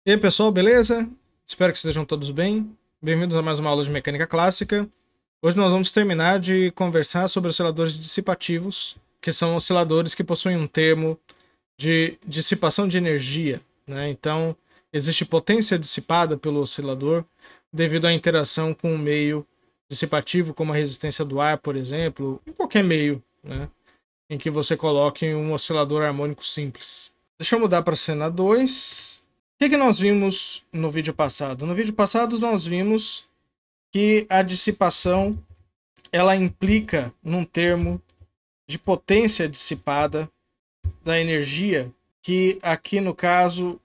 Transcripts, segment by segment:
E aí, pessoal, beleza? Espero que estejam todos bem. Bem-vindos a mais uma aula de mecânica clássica. Hoje nós vamos terminar de conversar sobre osciladores dissipativos, que são osciladores que possuem um termo de dissipação de energia, né? Então, existe potência dissipada pelo oscilador devido à interação com um meio dissipativo, como a resistência do ar, por exemplo, em qualquer meio, né? Em que você coloque um oscilador harmônico simples. Deixa eu mudar para a cena 2. O que nós vimos no vídeo passado? No vídeo passado nós vimos que a dissipação ela implica num termo de potência dissipada da energia, que aqui no caso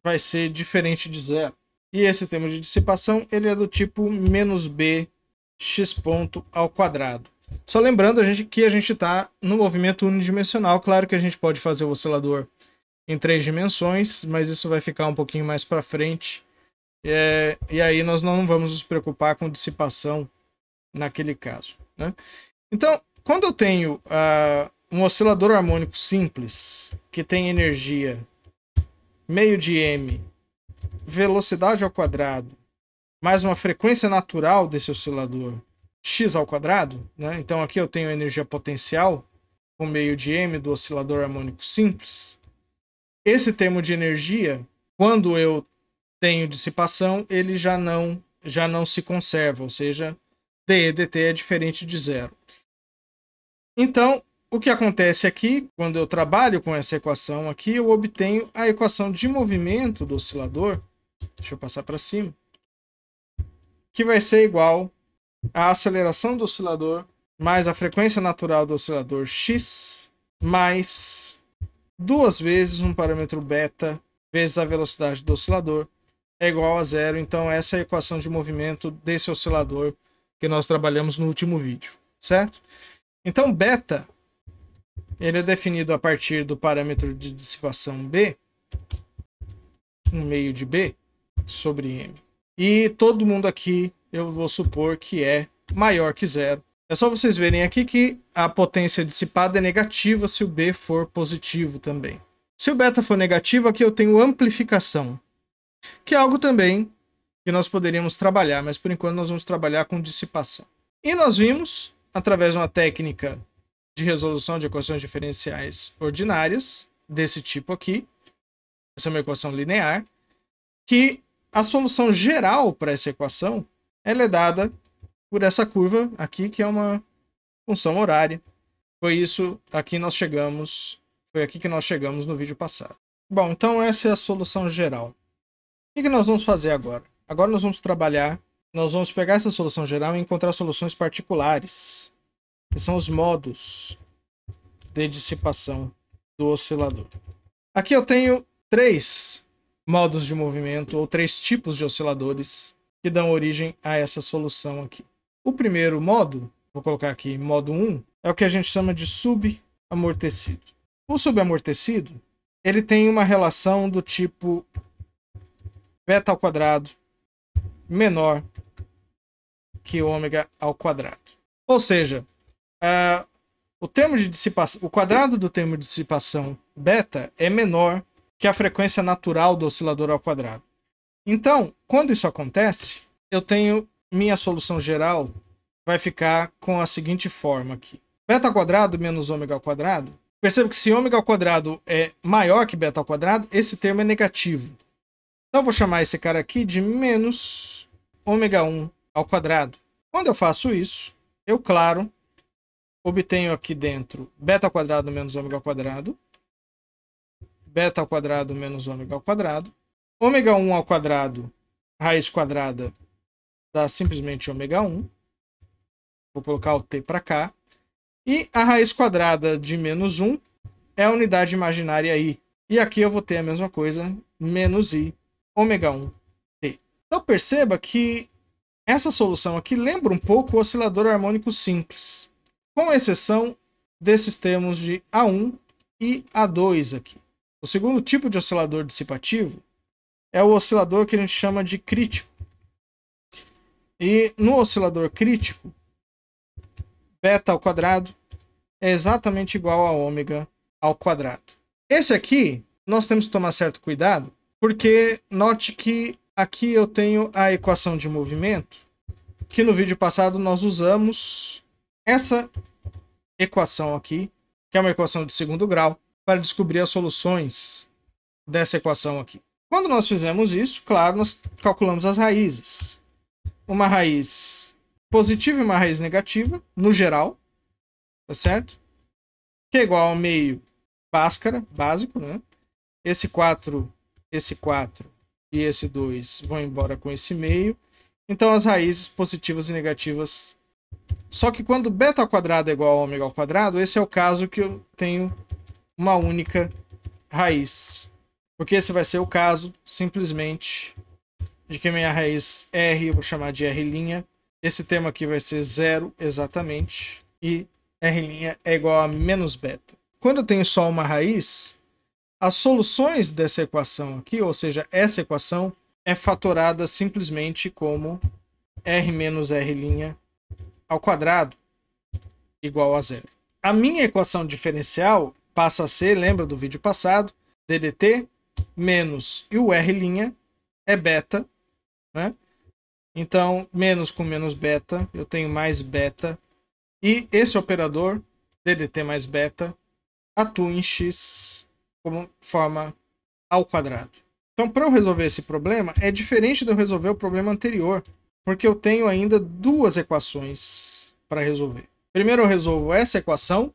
vai ser diferente de zero. E esse termo de dissipação ele é do tipo menos b x ponto ao quadrado. Só lembrando que a gente está no movimento unidimensional. Claro que a gente pode fazer o oscilador em 3 dimensões, mas isso vai ficar um pouquinho mais para frente. E aí nós não vamos nos preocupar com dissipação naquele caso, né? Então, quando eu tenho um oscilador harmônico simples, que tem energia meio de m, velocidade ao quadrado, mais uma frequência natural desse oscilador, x ao quadrado, né? Então aqui eu tenho a energia potencial com meio de m do oscilador harmônico simples. Esse termo de energia, quando eu tenho dissipação, ele já não se conserva, ou seja, dE dt é diferente de zero. Então, o que acontece aqui, quando eu trabalho com essa equação aqui, eu obtenho a equação de movimento do oscilador, deixa eu passar para cima, que vai ser igual à aceleração do oscilador mais a frequência natural do oscilador x mais 2 vezes um parâmetro beta vezes a velocidade do oscilador é igual a zero. Então essa é a equação de movimento desse oscilador que nós trabalhamos no último vídeo, certo? Então beta ele é definido a partir do parâmetro de dissipação b, 1 meio de b sobre m. E todo mundo aqui eu vou supor que é maior que zero. É só vocês verem aqui que a potência dissipada é negativa se o b for positivo também. Se o beta for negativo, aqui eu tenho amplificação, que é algo também que nós poderíamos trabalhar, mas por enquanto nós vamos trabalhar com dissipação. E nós vimos, através de uma técnica de resolução de equações diferenciais ordinárias, desse tipo aqui, essa é uma equação linear, que a solução geral para essa equação ela é dada por essa curva aqui, que é uma função horária. Foi aqui que nós chegamos no vídeo passado. Bom, então essa é a solução geral. O que nós vamos fazer agora? Agora nós vamos pegar essa solução geral e encontrar soluções particulares, que são os modos de dissipação do oscilador. Aqui eu tenho 3 modos de movimento, ou 3 tipos de osciladores, que dão origem a essa solução aqui. O primeiro modo, vou colocar aqui modo 1, é o que a gente chama de subamortecido. O subamortecido, ele tem uma relação do tipo beta ao quadrado menor que ômega ao quadrado. Ou seja, o quadrado do termo de dissipação beta é menor que a frequência natural do oscilador ao quadrado. Então, quando isso acontece, eu tenho minha solução geral vai ficar com a seguinte forma aqui. Beta ao quadrado menos ômega ao quadrado. Perceba que se ômega ao quadrado é maior que beta ao quadrado, esse termo é negativo. Então eu vou chamar esse cara aqui de menos ômega 1 ao quadrado. Quando eu faço isso, eu, claro, obtenho aqui dentro beta ao quadrado menos ômega ao quadrado, beta ao quadrado menos ômega ao quadrado, ômega 1 ao quadrado, raiz quadrada, dá simplesmente ômega 1. Vou colocar o t para cá. E a raiz quadrada de menos 1 é a unidade imaginária i. E aqui eu vou ter a mesma coisa, menos i, ômega 1, t. Então perceba que essa solução aqui lembra um pouco o oscilador harmônico simples, com exceção desses termos de A1 e A2 aqui. O segundo tipo de oscilador dissipativo é o oscilador que a gente chama de crítico. E no oscilador crítico, beta ao quadrado é exatamente igual a ômega ao quadrado. Esse aqui, nós temos que tomar certo cuidado, porque note que aqui eu tenho a equação de movimento, que no vídeo passado nós usamos essa equação aqui, que é uma equação de segundo grau, para descobrir as soluções dessa equação aqui. Quando nós fizemos isso, claro, nós calculamos as raízes. Uma raiz positiva e uma raiz negativa, no geral, tá certo? Que é igual ao meio Bhaskara, básico, né? Esse 4 e esse 2 vão embora com esse meio. Então as raízes positivas e negativas. Só que quando beta ao quadrado é igual a ômega ao quadrado, esse é o caso que eu tenho uma única raiz. Porque esse vai ser o caso, simplesmente, de que minha raiz R, eu vou chamar de R'. Esse termo aqui vai ser 0 exatamente. E R' é igual a menos beta. Quando eu tenho só uma raiz, as soluções dessa equação aqui, ou seja, essa equação, é fatorada simplesmente como R menos R' ao quadrado igual a 0. A minha equação diferencial passa a ser, lembra do vídeo passado, DDT menos, e o R' é beta, né? Então, menos com menos beta, eu tenho mais beta, e esse operador, DDT mais beta, atua em x como forma ao quadrado. Então, para eu resolver esse problema, é diferente de eu resolver o problema anterior, porque eu tenho ainda duas equações para resolver. Primeiro eu resolvo essa equação,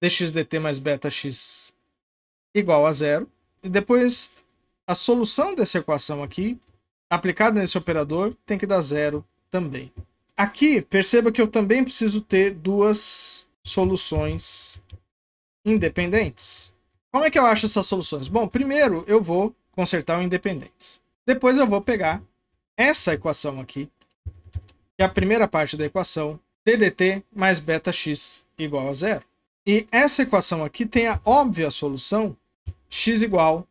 dxdt mais beta x igual a 0, e depois a solução dessa equação aqui, aplicada nesse operador, tem que dar 0 também. Aqui, perceba que eu também preciso ter duas soluções independentes. Como é que eu acho essas soluções? Bom, primeiro eu vou consertar o independentes. Depois eu vou pegar essa equação aqui, que é a primeira parte da equação, DDT mais beta x igual a 0. E essa equação aqui tem a óbvia solução, x igual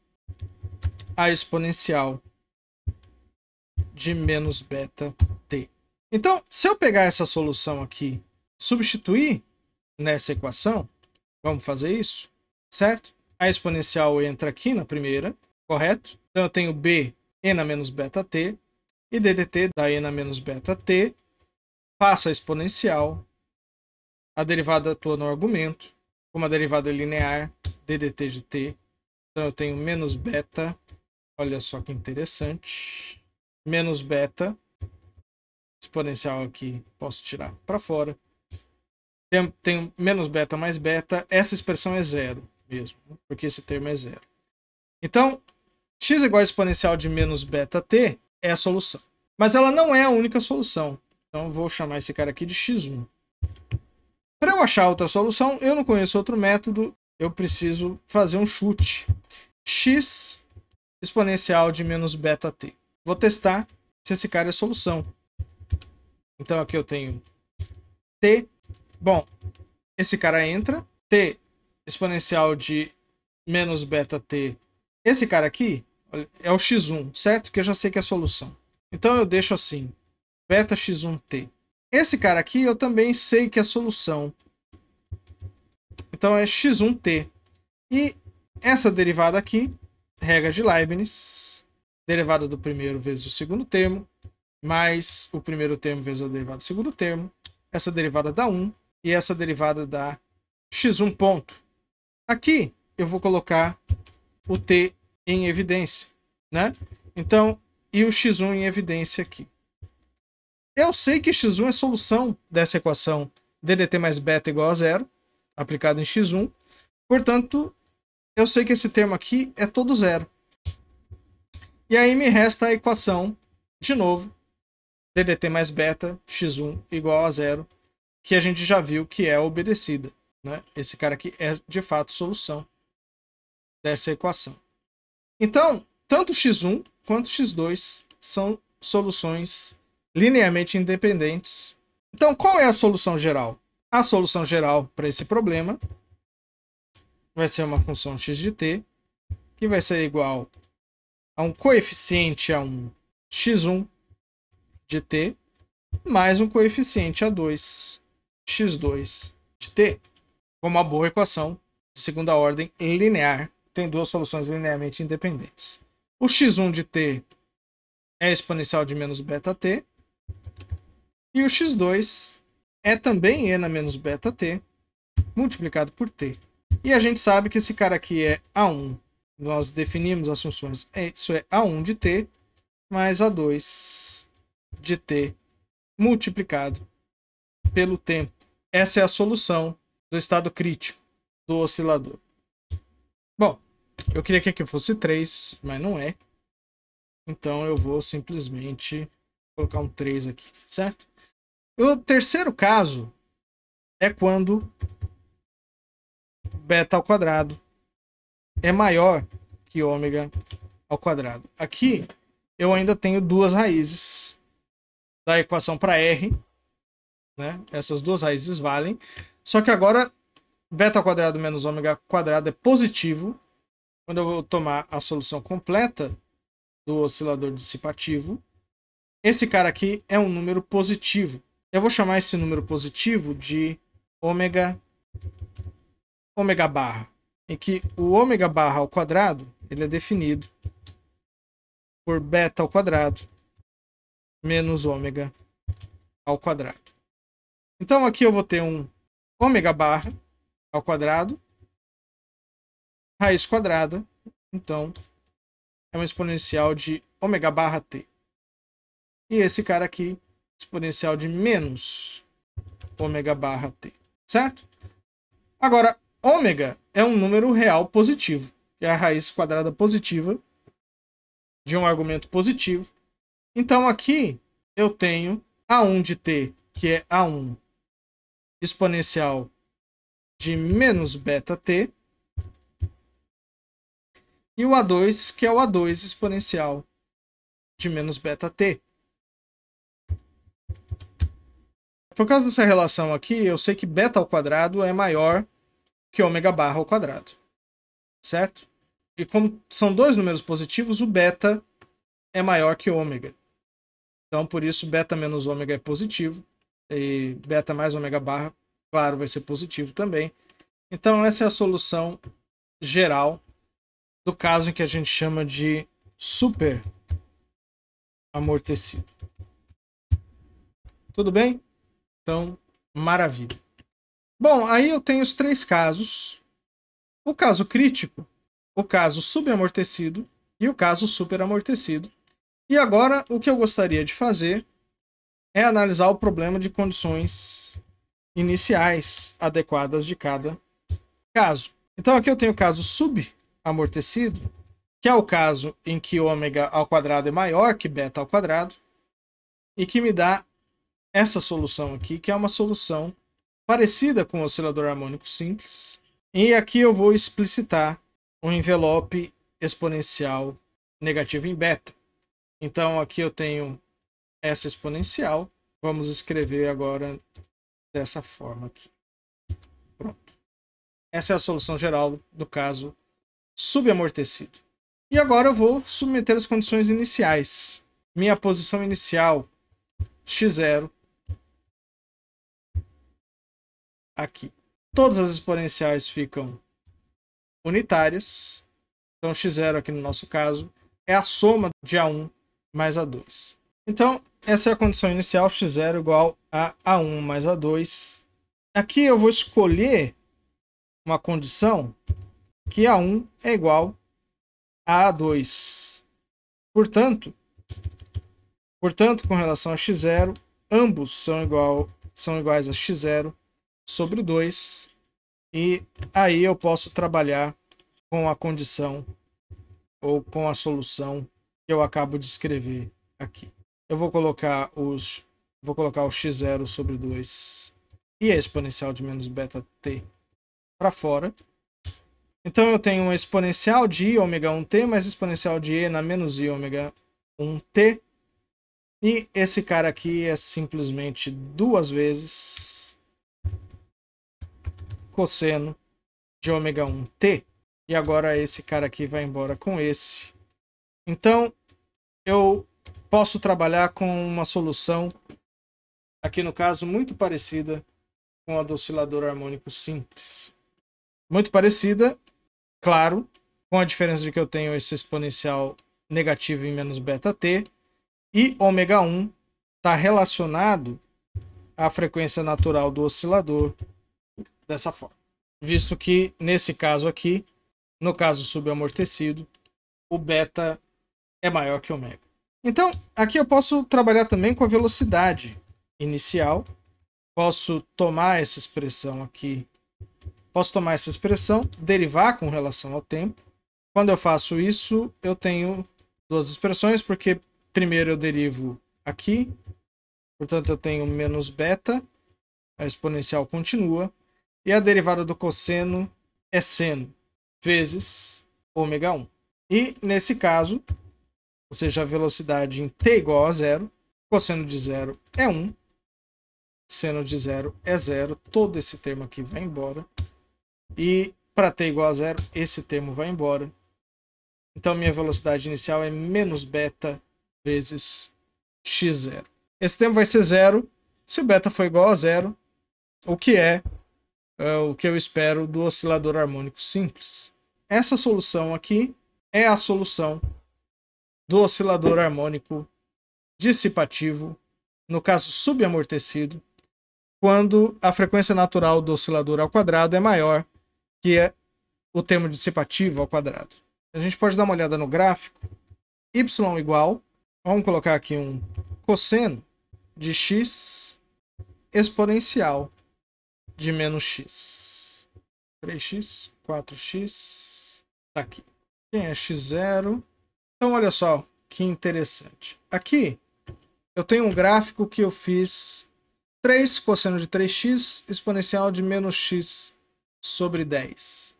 a exponencial de menos beta t. Então, se eu pegar essa solução aqui, substituir nessa equação, vamos fazer isso, certo? A exponencial entra aqui na primeira, correto? Então eu tenho b e na menos beta t, e ddt da e na menos beta t, passa a exponencial, a derivada atua no argumento, como a derivada é linear, ddt de t, então eu tenho menos beta, olha só que interessante, menos beta, exponencial aqui, posso tirar para fora, tenho menos beta mais beta, essa expressão é 0 mesmo, porque esse termo é 0. Então, x igual a exponencial de menos beta t é a solução. Mas ela não é a única solução. Então, eu vou chamar esse cara aqui de x1. Para eu achar outra solução, eu não conheço outro método, eu preciso fazer um chute. X exponencial de menos beta t. Vou testar se esse cara é solução. Então, aqui eu tenho t. Bom, esse cara entra. T exponencial de menos beta t. Esse cara aqui é o x1, certo? Que eu já sei que é solução. Então eu deixo assim, beta x1t. Esse cara aqui eu também sei que é solução. Então é x1t. E essa derivada aqui, regra de Leibniz, derivada do primeiro vezes o segundo termo, mais o primeiro termo vezes a derivada do segundo termo, essa derivada dá 1 e essa derivada dá x1 ponto. Aqui eu vou colocar o t em evidência, né? Então, e o x1 em evidência aqui. Eu sei que x1 é solução dessa equação ddt mais beta igual a 0, aplicado em x1. Portanto, eu sei que esse termo aqui é todo 0. E aí me resta a equação, de novo, ddt mais beta, x1 igual a 0, que a gente já viu que é obedecida, né? Esse cara aqui é, de fato, solução dessa equação. Então, tanto x1 quanto x2 são soluções linearmente independentes. Então, qual é a solução geral? A solução geral para esse problema vai ser uma função x de t, que vai ser igual a um coeficiente a 1 x1 de t, mais um coeficiente a 2 x2 de t, como uma boa equação de segunda ordem linear, tem duas soluções linearmente independentes. O x1 de t é exponencial de menos beta-t. E o x2 é também e na menos beta-t multiplicado por t. E a gente sabe que esse cara aqui é A1. Nós definimos as funções. Isso é A1 de t mais A2 de t multiplicado pelo tempo. Essa é a solução do estado crítico do oscilador. Bom, eu queria que aqui fosse 3, mas não é. Então eu vou simplesmente colocar um 3 aqui, certo? O terceiro caso é quando beta ao quadrado é maior que ômega ao quadrado. Aqui eu ainda tenho duas raízes da equação para R, né? Essas duas raízes valem. Só que agora beta ao quadrado menos ômega ao quadrado é positivo. Quando eu vou tomar a solução completa do oscilador dissipativo, esse cara aqui é um número positivo. Eu vou chamar esse número positivo de ômega barra, em que o ômega barra ao quadrado ele é definido por beta ao quadrado menos ômega ao quadrado. Então aqui eu vou ter um ômega barra ao quadrado, raiz quadrada, então é uma exponencial de ômega barra t. E esse cara aqui, exponencial de menos ômega barra t, certo? Agora, ômega é um número real positivo, que é a raiz quadrada positiva de um argumento positivo. Então aqui eu tenho A1 de t, que é A1 exponencial de menos beta t, e o A2, que é o A2 exponencial de menos beta t. Por causa dessa relação aqui, eu sei que beta ao quadrado é maior que ômega barra ao quadrado, certo? E como são dois números positivos, o beta é maior que ômega. Então, por isso, beta menos ômega é positivo. E beta mais ômega barra, claro, vai ser positivo também. Então, essa é a solução geral do caso em que a gente chama de super amortecido. Tudo bem? Então, maravilha. Bom, aí eu tenho os três casos. O caso crítico, o caso subamortecido e o caso superamortecido. E agora, o que eu gostaria de fazer é analisar o problema de condições iniciais adequadas de cada caso. Então aqui eu tenho o caso subamortecido, que é o caso em que ômega ao quadrado é maior que beta ao quadrado, e que me dá essa solução aqui, que é uma solução parecida com o oscilador harmônico simples. E aqui eu vou explicitar um envelope exponencial negativo em beta. Então aqui eu tenho essa exponencial. Vamos escrever agora dessa forma aqui. Pronto. Essa é a solução geral do caso subamortecido. E agora eu vou submeter as condições iniciais. Minha posição inicial, x0, aqui. Todas as exponenciais ficam unitárias. Então x0 aqui no nosso caso é a soma de A1 mais A2. Então essa é a condição inicial, x0 igual a A1 mais A2. Aqui eu vou escolher uma condição que A1 é igual a A2. Portanto, com relação a x0, ambos são iguais a x0 sobre 2. E aí eu posso trabalhar com a condição ou com a solução que eu acabo de escrever aqui. Eu vou colocar o x0 sobre 2 e a exponencial de menos beta t para fora. Então eu tenho uma exponencial de i ômega 1t mais exponencial de e na menos i ômega 1t. E esse cara aqui é simplesmente duas vezes cosseno de ômega 1t. E agora esse cara aqui vai embora com esse. Então eu posso trabalhar com uma solução, aqui no caso, muito parecida com a do oscilador harmônico simples. Muito parecida, claro, com a diferença de que eu tenho esse exponencial negativo em menos beta t, e ômega 1 está relacionado à frequência natural do oscilador dessa forma. Visto que, nesse caso aqui, no caso subamortecido, o beta é maior que ômega. Então, aqui eu posso trabalhar também com a velocidade inicial. Posso tomar essa expressão aqui. Posso tomar essa expressão, derivar com relação ao tempo. Quando eu faço isso, eu tenho duas expressões, porque primeiro eu derivo aqui. Portanto, eu tenho menos beta, a exponencial continua. E a derivada do cosseno é seno vezes ômega 1. E, nesse caso, ou seja, a velocidade em t igual a zero, cosseno de zero é 1, seno de zero é zero, todo esse termo aqui vai embora. E para t igual a zero, esse termo vai embora. Então, minha velocidade inicial é menos beta vezes x0. Esse termo vai ser zero se o beta for igual a zero, o que é o que eu espero do oscilador harmônico simples. Essa solução aqui é a solução do oscilador harmônico dissipativo, no caso subamortecido, quando a frequência natural do oscilador ao quadrado é maior que o termo dissipativo ao quadrado. A gente pode dar uma olhada no gráfico. Y igual, vamos colocar aqui um cosseno de x exponencial de menos x. 3x, 4x, tá aqui. Quem é x0? Então, olha só que interessante. Aqui, eu tenho um gráfico que eu fiz 3 cosseno de 3x exponencial de menos x sobre 10.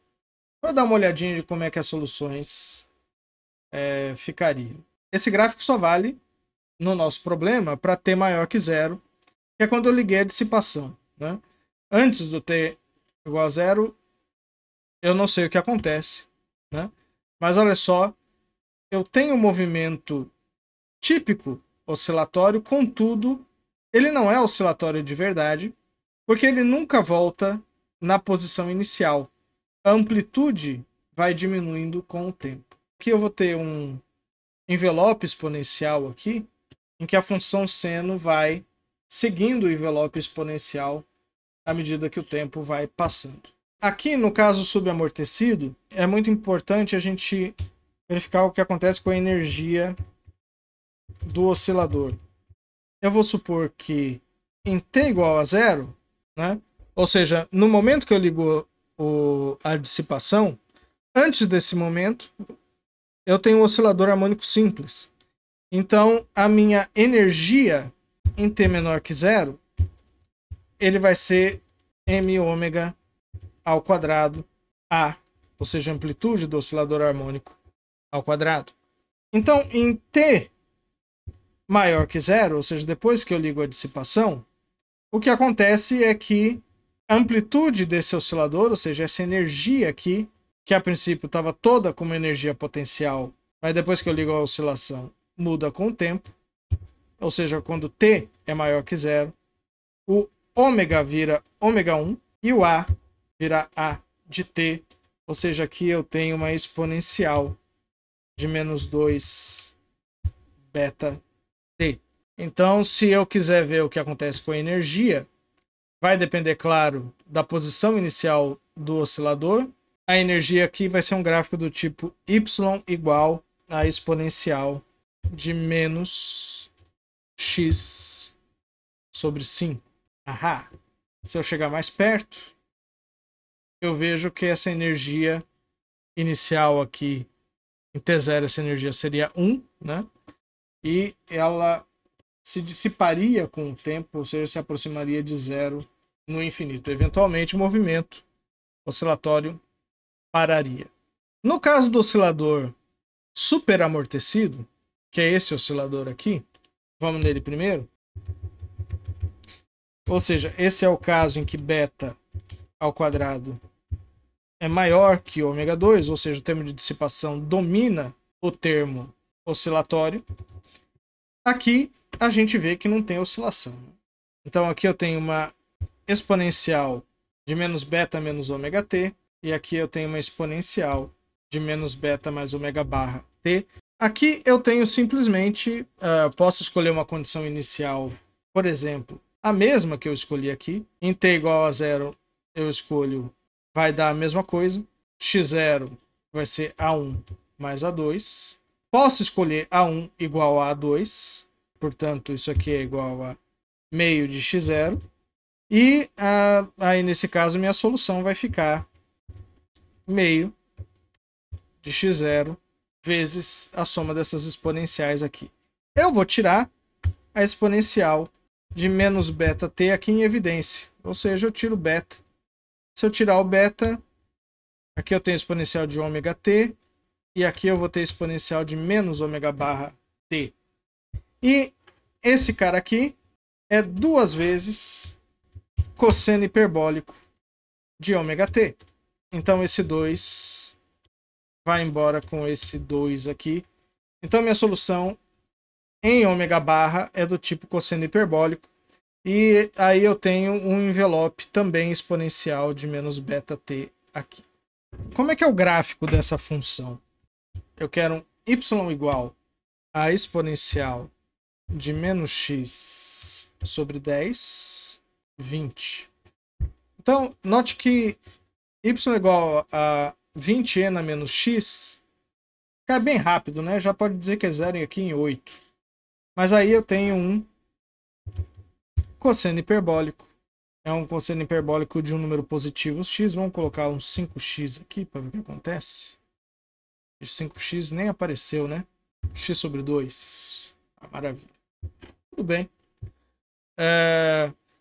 Vou dar uma olhadinha de como é que as soluções ficariam. Esse gráfico só vale, no nosso problema, para t maior que zero, que é quando eu liguei a dissipação, né? Antes do t igual a zero, eu não sei o que acontece, né? Mas olha só, eu tenho um movimento típico oscilatório, contudo, ele não é oscilatório de verdade, porque ele nunca volta na posição inicial. A amplitude vai diminuindo com o tempo. Aqui eu vou ter um envelope exponencial aqui, em que a função seno vai seguindo o envelope exponencial à medida que o tempo vai passando. Aqui, no caso subamortecido, é muito importante a gente verificar o que acontece com a energia do oscilador. Eu vou supor que em t igual a zero, né? Ou seja, no momento que eu ligo a dissipação, antes desse momento, eu tenho um oscilador harmônico simples. Então, a minha energia em t menor que zero, ele vai ser m ômega ao quadrado a, ou seja, a amplitude do oscilador harmônico ao quadrado. Então, em t maior que zero, ou seja, depois que eu ligo a dissipação, o que acontece é que a amplitude desse oscilador, ou seja, essa energia aqui, que a princípio estava toda como energia potencial, mas depois que eu ligo a oscilação, muda com o tempo. Ou seja, quando t é maior que zero, o ômega vira ômega 1 e o a vira a de t. Ou seja, aqui eu tenho uma exponencial de menos 2 beta t. Então, se eu quiser ver o que acontece com a energia, vai depender, claro, da posição inicial do oscilador. A energia aqui vai ser um gráfico do tipo y igual a exponencial de menos x sobre 5. Ahá. Se eu chegar mais perto, eu vejo que essa energia inicial aqui, em T0, essa energia seria 1, né? E ela se dissiparia com o tempo, ou seja, se aproximaria de zero no infinito. Eventualmente, o movimento oscilatório pararia. No caso do oscilador superamortecido, que é esse oscilador aqui, vamos nele primeiro. Ou seja, esse é o caso em que beta ao quadrado é maior que ômega 2, ou seja, o termo de dissipação domina o termo oscilatório. Aqui a gente vê que não tem oscilação. Então aqui eu tenho uma exponencial de menos beta menos ômega t, e aqui eu tenho uma exponencial de menos beta mais ômega barra t. Aqui eu tenho simplesmente, posso escolher uma condição inicial, por exemplo, a mesma que eu escolhi aqui. Em t igual a 0, eu escolho, vai dar a mesma coisa. x0 vai ser a1 mais a2. Posso escolher a1 igual a a2, portanto, isso aqui é igual a meio de x0. E aí, nesse caso, minha solução vai ficar meio de x0 vezes a soma dessas exponenciais aqui. Eu vou tirar a exponencial de menos beta t aqui em evidência. Ou seja, eu tiro beta. Se eu tirar o beta, aqui eu tenho exponencial de ômega t. E aqui eu vou ter exponencial de menos ômega barra t. E esse cara aqui é 2 vezes cosseno hiperbólico de ômega t. Então esse 2 vai embora com esse 2 aqui. Então minha solução em ômega barra é do tipo cosseno hiperbólico. E aí eu tenho um envelope também exponencial de menos beta t aqui. Como é que é o gráfico dessa função? Eu quero um y igual a exponencial de menos x sobre 10, 20. Então, note que y igual a 20e na menos x cai bem rápido, né? Já pode dizer que é zero aqui em 8. Mas aí eu tenho um cosseno hiperbólico. É um cosseno hiperbólico de um número positivo x. Vamos colocar um 5x aqui para ver o que acontece. 5x nem apareceu, né? X sobre 2. Maravilha. Tudo bem.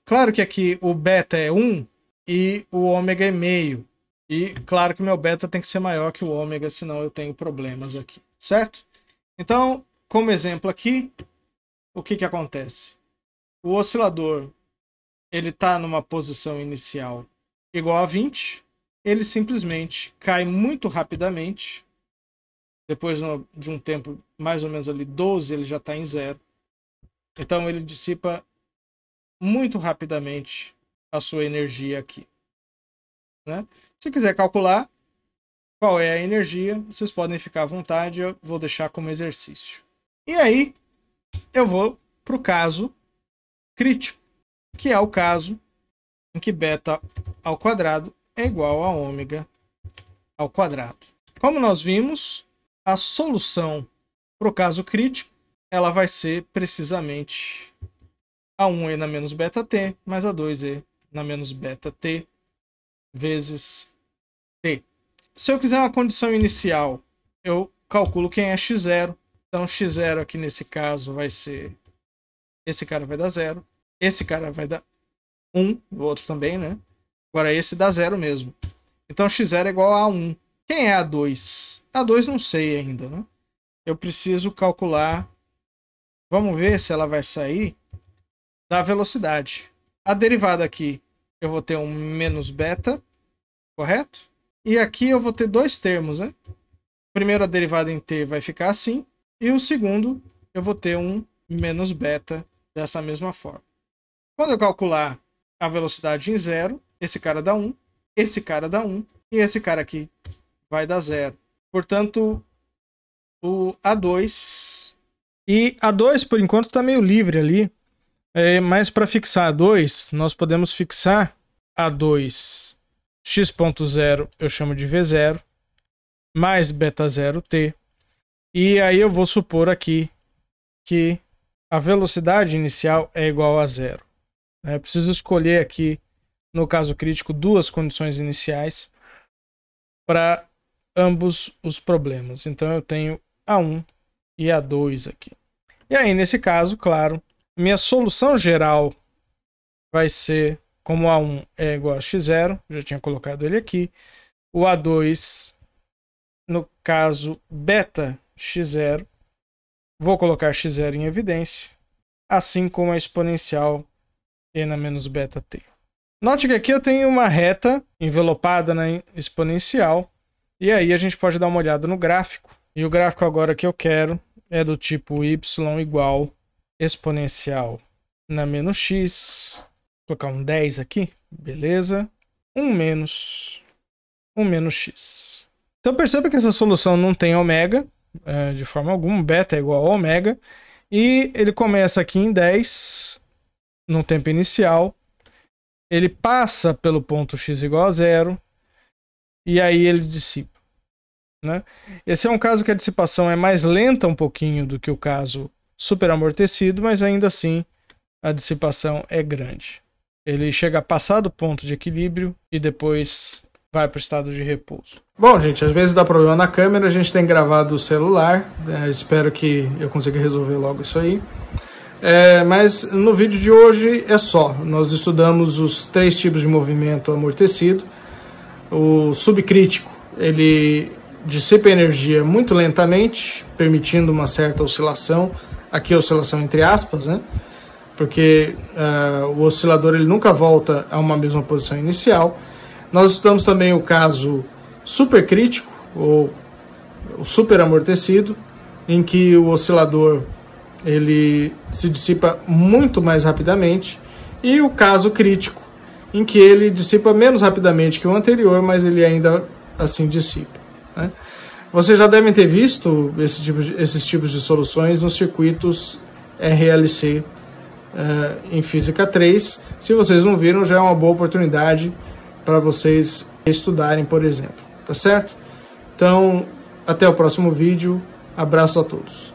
Claro que aqui o beta é 1 e o ômega é meio. E claro que meu beta tem que ser maior que o ômega, senão eu tenho problemas aqui. Certo? Então, como exemplo aqui, o que acontece? O oscilador ele está numa posição inicial igual a 20. Ele simplesmente cai muito rapidamente. Depois de um tempo mais ou menos ali 12, ele já está em 0. Então ele dissipa muito rapidamente a sua energia aqui. Né? Se quiser calcular qual é a energia, vocês podem ficar à vontade, eu vou deixar como exercício. E aí eu vou para o caso crítico, que é o caso em que beta ao quadrado é igual a ômega ao quadrado. Como nós vimos, a solução para o caso crítico ela vai ser precisamente a 1e na menos beta t mais a 2e na menos beta t vezes t. Se eu quiser uma condição inicial, eu calculo quem é x0. Então x0 aqui nesse caso vai ser... Esse cara vai dar 0. Esse cara vai dar 1. O outro também, né? Agora esse dá 0 mesmo. Então x0 é igual a 1. Quem é a 2? A 2 não sei ainda, né? Eu preciso calcular... Vamos ver se ela vai sair da velocidade. A derivada aqui eu vou ter um menos beta, correto? E aqui eu vou ter dois termos, né? Primeiro a derivada em t vai ficar assim. E o segundo eu vou ter um menos beta dessa mesma forma. Quando eu calcular a velocidade em 0, esse cara dá 1, esse cara dá 1 e esse cara aqui vai dar 0. Portanto, o A2... E A2, por enquanto, está meio livre ali. Mas para fixar A2, nós podemos fixar A2 x.0, eu chamo de V0, mais beta 0t. E aí eu vou supor aqui que a velocidade inicial é igual a 0. Eu preciso escolher aqui, no caso crítico, duas condições iniciais para ambos os problemas. Então eu tenho A1 e A2 aqui. E aí, nesse caso, claro, minha solução geral vai ser, como A1 é igual a x0, já tinha colocado ele aqui, o A2, no caso beta x0, vou colocar x0 em evidência, assim como a exponencial e na menos beta t. Note que aqui eu tenho uma reta envelopada na exponencial, e aí a gente pode dar uma olhada no gráfico. E o gráfico agora que eu quero é do tipo y igual exponencial na menos x. Vou colocar um 10 aqui, beleza. 1 menos x. Então perceba que essa solução não tem ômega, de forma alguma. Beta é igual a ômega. E ele começa aqui em 10, no tempo inicial. Ele passa pelo ponto x igual a 0. E aí ele dissipa, né? Esse é um caso que a dissipação é mais lenta um pouquinho do que o caso superamortecido, mas ainda assim a dissipação é grande. Ele chega a passar do ponto de equilíbrio e depois vai para o estado de repouso. Bom, gente, às vezes dá problema na câmera, a gente tem gravado o celular, espero que eu consiga resolver logo isso aí. Mas no vídeo de hoje é só, nós estudamos os 3 tipos de movimento amortecido. O subcrítico, ele dissipa energia muito lentamente, permitindo uma certa oscilação, aqui a oscilação entre aspas, né? Porque o oscilador ele nunca volta a uma mesma posição inicial. Nós estudamos também o caso supercrítico, ou o superamortecido, em que o oscilador ele se dissipa muito mais rapidamente, e o caso crítico, em que ele dissipa menos rapidamente que o anterior, mas ele ainda assim dissipa, né? Vocês já devem ter visto esses tipos de soluções nos circuitos RLC em Física 3. Se vocês não viram, já é uma boa oportunidade para vocês estudarem, por exemplo. Tá certo? Então, até o próximo vídeo. Abraço a todos.